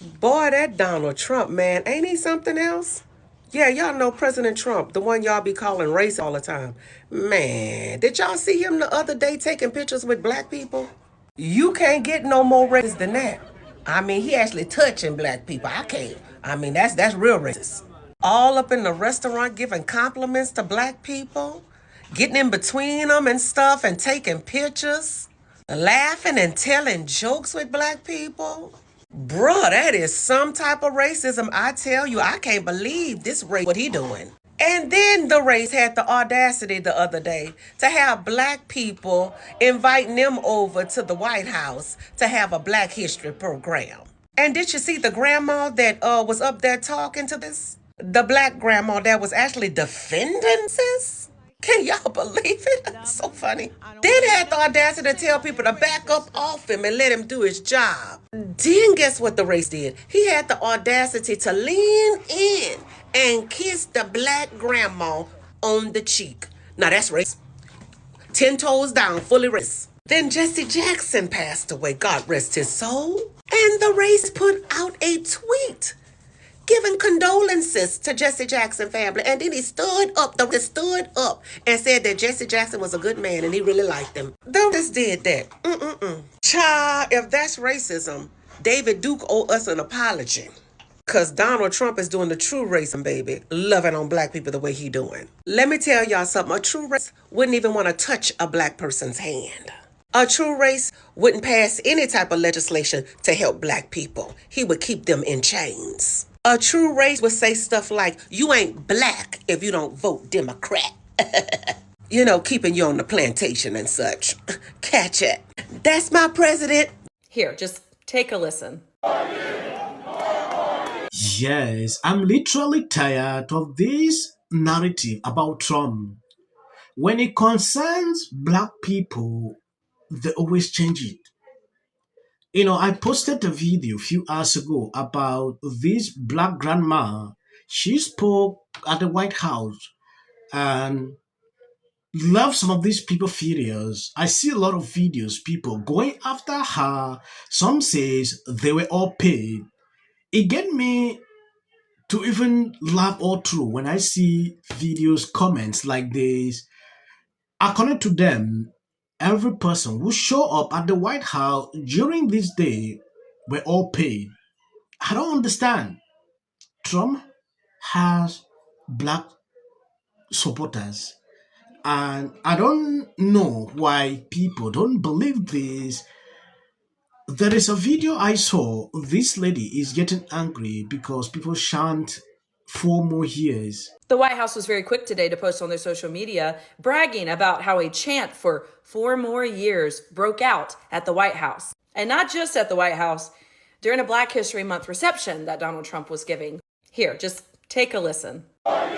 Boy, that Donald Trump, man, ain't he something else? Yeah, y'all know President Trump, the one y'all be calling race all the time. Man, did y'all see him the other day taking pictures with black people? You can't get no more racist than that. I mean, he actually touching black people. I can't. I mean, that's real racist. All up in the restaurant giving compliments to black people, getting in between them and stuff and taking pictures, laughing and telling jokes with black people. Bruh, that is some type of racism. I tell you, I can't believe this race, what he doing. And then the race had the audacity the other day to have black people inviting them over to the White House to have a Black History program. And did you see the grandma that was up there talking to this? The black grandma that was actually defending sis? Can y'all believe it? That's so funny. Then had the audacity to tell people to back up off him and let him do his job. Then guess what the race did? He had the audacity to lean in and kiss the black grandma on the cheek. Now that's race. 10 toes down, fully race. Then Jesse Jackson passed away, God rest his soul. And the race put out a tweet giving condolences to Jesse Jackson family. And then he stood up and said that Jesse Jackson was a good man and he really liked him. They just did that. Child, if that's racism, David Duke owe us an apology. Because Donald Trump is doing the true racism, baby. Loving on black people the way he doing. Let me tell y'all something. A true race wouldn't even want to touch a black person's hand. A true race wouldn't pass any type of legislation to help black people. He would keep them in chains. A true race would say stuff like, you ain't black if you don't vote Democrat. You know, keeping you on the plantation and such. Catch it. That's my president. Here, just take a listen. Yes, I'm literally tired of this narrative about Trump. When it concerns black people, they always change it. I posted a video a few hours ago about this black grandma. She spoke at the White House and love some of these people videos. I see a lot of videos, people going after her. Some says they were all paid. It get me to even laugh all through when I see videos, comments like this. According to them, every person who show up at the White House during this day were all paid. I don't understand. Trump has black supporters, and I don't know why people don't believe this. There is a video I saw. This lady is getting angry because people chant 4 more years. The White House was very quick today to post on their social media, bragging about how a chant for 4 more years broke out at the White House. And not just at the White House, during a Black History Month reception that Donald Trump was giving. Here, just take a listen. Let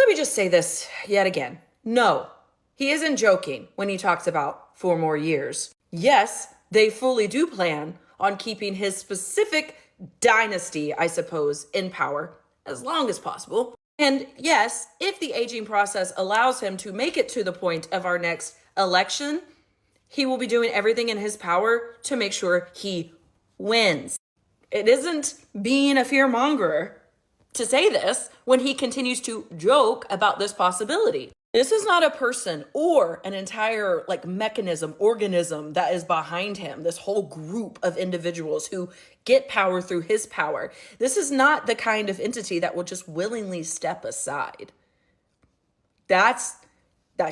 me just say this yet again. No, he isn't joking when he talks about 4 more years. Yes, they fully do plan on keeping his specific dynasty, I suppose, in power as long as possible. And yes, if the aging process allows him to make it to the point of our next election, he will be doing everything in his power to make sure he wins. It isn't being a fearmonger to say this when he continues to joke about this possibility. This is not a person or an entire organism that is behind him, this whole group of individuals who get power through his power. This is not the kind of entity that will just willingly step aside. That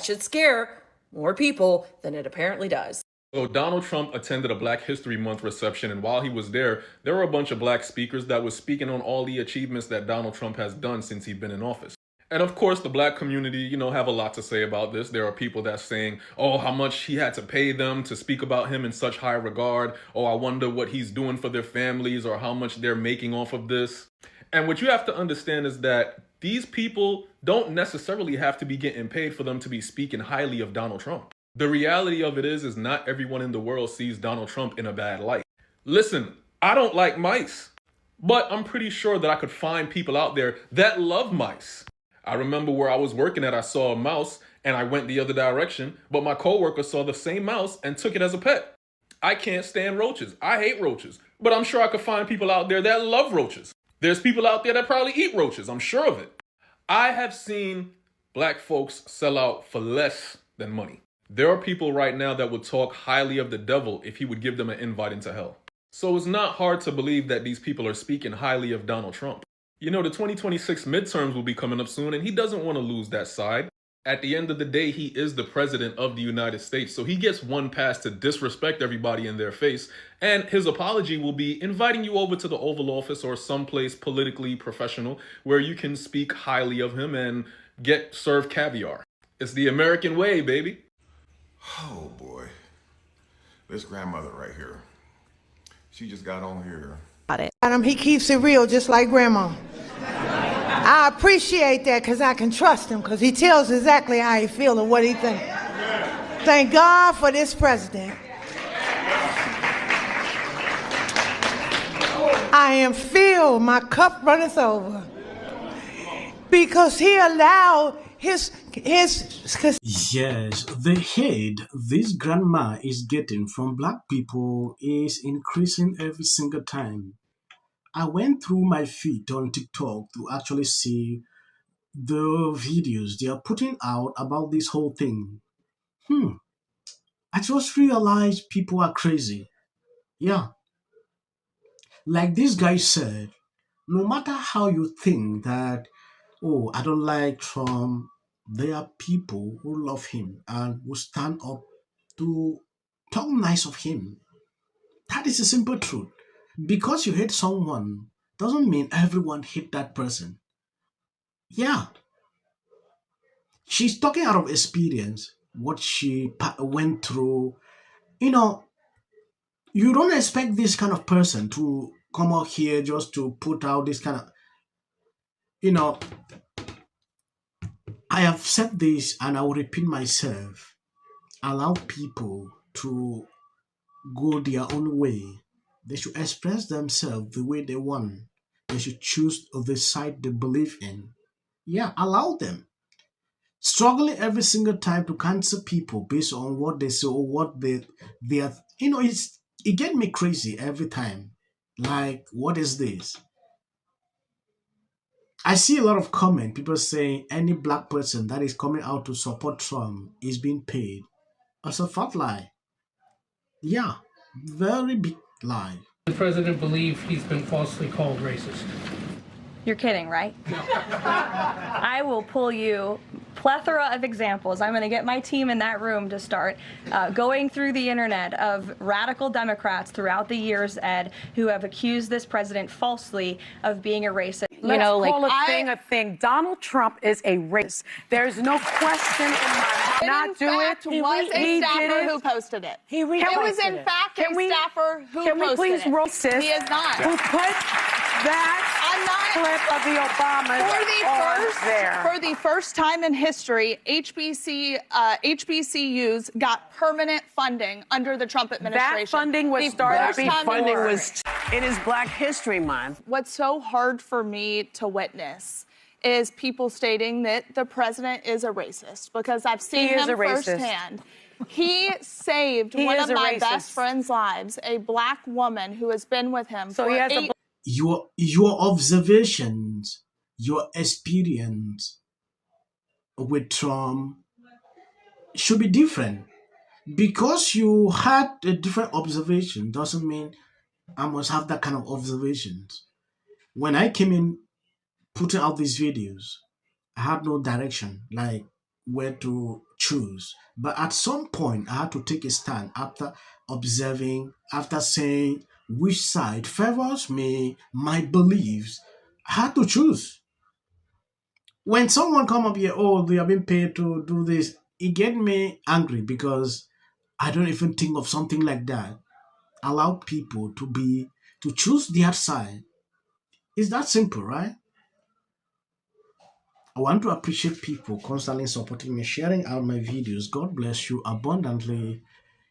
should scare more people than it apparently does. So Donald Trump attended a Black History Month reception, and while he was there were a bunch of black speakers that was speaking on all the achievements that Donald Trump has done since he's been in office. And of course, the black community, have a lot to say about this. There are people that's saying, oh, how much he had to pay them to speak about him in such high regard. Oh, I wonder what he's doing for their families or how much they're making off of this. And what you have to understand is that these people don't necessarily have to be getting paid for them to be speaking highly of Donald Trump. The reality of it is not everyone in the world sees Donald Trump in a bad light. Listen, I don't like mice, but I'm pretty sure that I could find people out there that love mice. I remember where I was working at, I saw a mouse And I went the other direction, but my coworker saw the same mouse and took it as a pet. I can't stand roaches. I hate roaches. But I'm sure I could find people out there that love roaches. There's people out there that probably eat roaches. I'm sure of it. I have seen black folks sell out for less than money. There are people right now that would talk highly of the devil if he would give them an invite into hell. So it's not hard to believe that these people are speaking highly of Donald Trump. You know, the 2026 midterms will be coming up soon, and he doesn't want to lose that side. At the end of the day, he is the president of the United States, so he gets one pass to disrespect everybody in their face, and his apology will be inviting you over to the Oval Office or someplace politically professional where you can speak highly of him and get served caviar. It's the American way, baby. Oh boy, this grandmother right here, she just got on here. He keeps it real just like grandma. I appreciate that because I can trust him because he tells exactly how he feels and what he thinks. Thank God for this president. I am filled, my cup runneth over because he allowed his Yes, the hate this grandma is getting from black people is increasing every single time. I went through my feed on TikTok to actually see the videos they are putting out about this whole thing. I just realized people are crazy. Yeah, like this guy said, no matter how you think that, oh, I don't like Trump, there are people who love him and will stand up to talk nice of him. That is a simple truth. Because you hate someone doesn't mean everyone hate that person. Yeah, she's talking out of experience, what she went through. You know, you don't expect this kind of person to come out here just to put out this kind of, you know, I have said this and I will repeat myself. Allow people to go their own way. They should express themselves the way they want. They should choose the side they believe in. Yeah, allow them. Struggling every single time to cancel people based on what they say or what they are. It get me crazy every time. Like, what is this? I see a lot of comment, people saying any black person that is coming out to support Trump is being paid. That's a fat lie. Yeah, very big lie. The president believes he's been falsely called racist. You're kidding, right? I will pull you plethora of examples. I'm going to get my team in that room to start going through the internet of radical Democrats throughout the years, Ed, who have accused this president falsely of being a racist. Let's call a thing. Donald Trump is a racist. There's no question in my mind. Not do it. It was a staffer who posted it. It was in fact a staffer who posted it. Can we please roll sis? He is not. Who put that clip of the Obamas there? For the first time in history, HBCUs got permanent funding under the Trump administration. That funding was started. It is Black History Month. What's so hard for me to witness is people stating that the president is a racist, because I've seen him firsthand. He saved one of my best friend's lives, a black woman who has been with him for 8 Your observations, your experience with Trump should be different. Because you had a different observation doesn't mean I must have that kind of observations. When I came in putting out these videos, I had no direction, like where to choose. But at some point, I had to take a stand after observing, after saying which side favors me, my beliefs. I had to choose. When someone come up here, oh, they have been paid to do this, it get me angry because I don't even think of something like that. Allow people to choose their side. It's that simple, right? I want to appreciate people constantly supporting me, sharing out my videos. God bless you abundantly.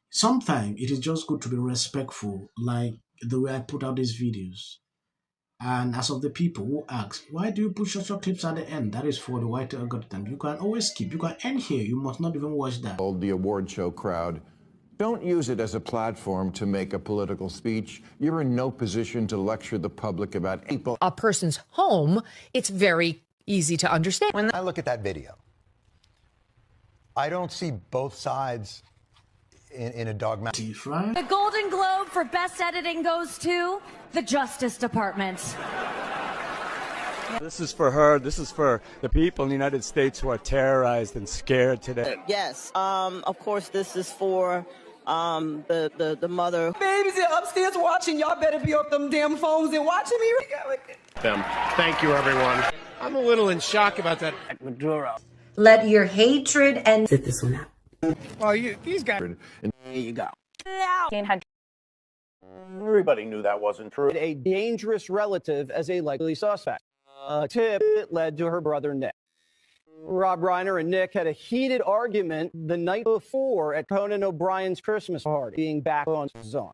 Sometimes it is just good to be respectful, like the way I put out these videos. And as of the people who ask, why do you put short clips at the end? That is for the white algorithm. You can always skip. You can end here. You must not even watch that. The award show crowd. Don't use it as a platform to make a political speech. You're in no position to lecture the public about people. A person's home, it's very easy to understand. When I look at that video, I don't see both sides in a dogmatic. The Golden Globe for Best Editing goes to the Justice Department. This is for her. This is for the people in the United States who are terrorized and scared today. Yes. Of course, this is for the mother. Babies are upstairs watching. Y'all better be up them damn phones and watching me. Thank you, everyone. I'm a little in shock about that. Maduro. Let your hatred and Sit this one out. Well, these guys. There you go. Everybody knew that wasn't true. A dangerous relative as a likely suspect. A tip that led to her brother Nick. Rob Reiner and Nick had a heated argument the night before at Conan O'Brien's Christmas party, being back on his own.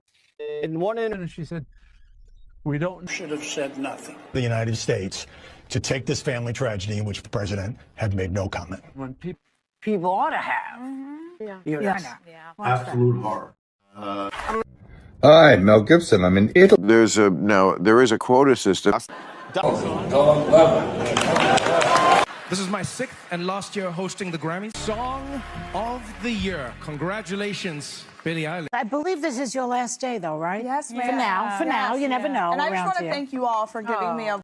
In one instance, she said, We should have said nothing. The United States to take this family tragedy in which the president had made no comment. When people ought to have. Yes. Absolute horror. Hi, Mel Gibson. I'm in Italy. There is a quota system. This is my 6th and last year hosting the Grammys. Song of the Year. Congratulations, Billie Eilish. I believe this is your last day, though, right? Yes, ma'am. For now, you never know. And I just around want to here. thank you all for giving me a